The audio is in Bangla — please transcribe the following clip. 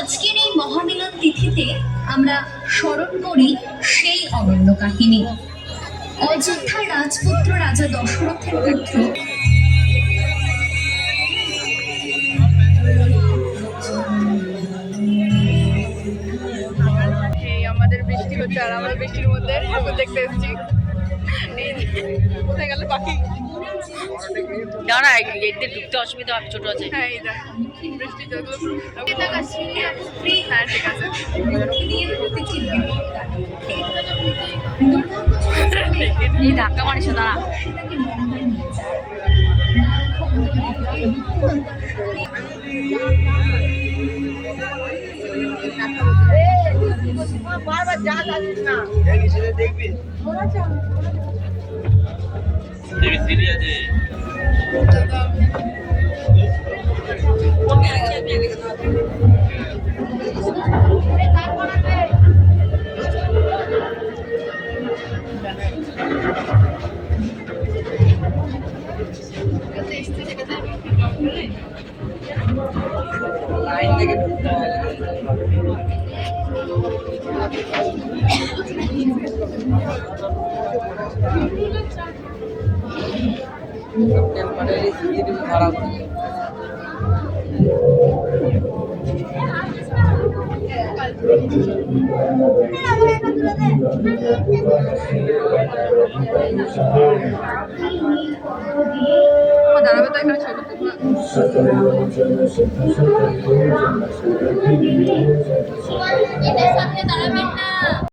আজকের এই মহামিলন তিথিতে আমরা স্মরণ করি সেই অনন্য কাহিনী। অযোধ্যার রাজপুত্র রাজা দশরথের পুত্র আমাদের বৃষ্টি হচ্ছে আর আমরা বৃষ্টির মধ্যে ঠাকুর দেখতে এসেছি। কোথায় গেল পাখি? না না, গেট দিয়ে ঢুকতে অসুবিধা হবে, ছোট আছে। হ্যাঁ এই দেখ বৃষ্টি জলগুলো। হ্যাঁ ঠিক আছে। এই ধাক্কা মারিস না। বারবার যা যাচ্ছিস না দেখবি সিরিয়াস লাইন থেকে ঢুকতে হয়। খারাপ দাঁড়াবে তো এখানে ছবি এটার সামনে দাঁড়াবেন না।